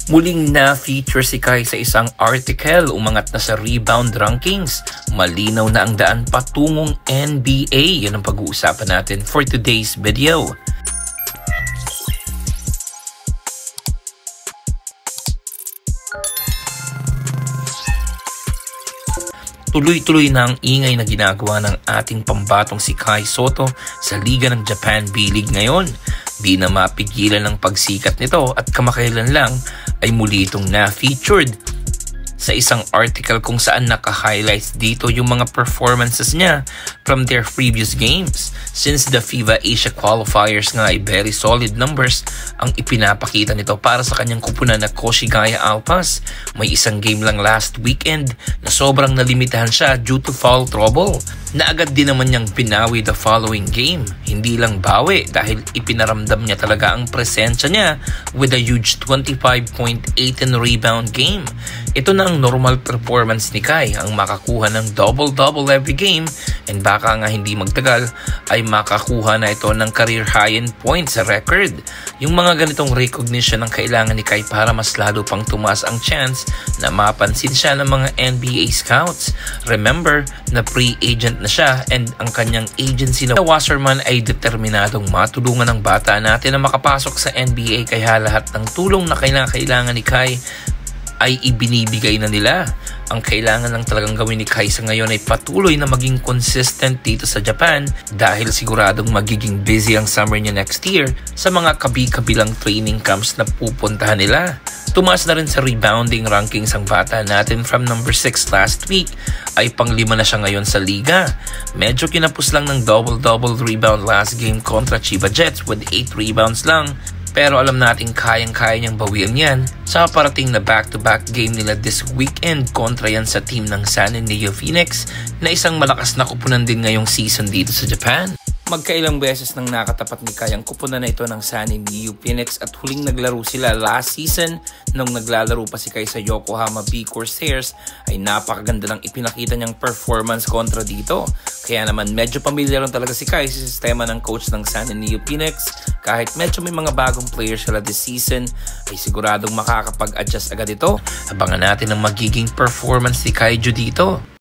Muling na-feature si Kai sa isang article, umangat na sa rebound rankings. Malinaw na ang daan patungong NBA. Yan ang pag-uusapan natin for today's video. Tuloy-tuloy na ang ingay na ginagawa ng ating pambatong si Kai Sotto sa Liga ng Japan B-League ngayon. Di na mapigilan ng pagsikat nito at kamakailan lang ay muli itong na-featured sa isang article kung saan naka-highlights dito yung mga performances niya from their previous games. Since the FIBA Asia qualifiers nga ay very solid numbers ang ipinapakita nito para sa kanyang kupunan na Koshigaya Alpas. May isang game lang last weekend na sobrang nalimitahan siya due to foul trouble. Naagad din naman niyang pinawi the following game. Hindi lang bawi dahil ipinaramdam niya talaga ang presensya niya with a huge 25.8 in rebound game. Ito na ang normal performance ni Kai, ang makakuha ng double-double every game, and baka nga hindi magtagal ay makakuha na ito ng career high in points sa record. Yung mga ganitong recognition ang kailangan ni Kai para mas lalo pang tumaas ang chance na mapansin siya ng mga NBA scouts. Remember na free agent na siya and ang kanyang agency na Wasserman ay determinadong matulungan ng bata natin na makapasok sa NBA, kaya lahat ng tulong na kailangan ni Kai ay ibinibigay na nila. Ang kailangan lang talagang gawin ni Kai sa ngayon ay patuloy na maging consistent dito sa Japan dahil siguradong magiging busy ang summer niya next year sa mga kabi-kabilang training camps na pupuntahan nila. Tumaas na rin sa rebounding rankings ang bata natin from number 6 last week ay pang-5 na siya ngayon sa liga. Medyo kinapos lang ng double-double rebound last game kontra Chiba Jets with 8 rebounds lang. Pero alam natin kayang-kaya niyang bawian yan sa parating na back-to-back game nila this weekend kontra yan sa team ng San Antonio Phoenix na isang malakas na kupunan din ngayong season dito sa Japan. Magkailang beses nang nakatapat ni Kai ang kupunan na ito ng San Antonio Phoenix at huling naglaro sila last season nung naglalaro pa si Kai sa Yokohama B Corsairs ay napakaganda ng ipinakita niyang performance kontra dito. Kaya naman medyo pamilyar lang talaga si Kai sa sistema ng coach ng San Antonio Phoenix. Kahit medyo may mga bagong players sila this season ay siguradong makakapag-adjust agad ito. Abangan natin ang magiging performance ni Kai dito.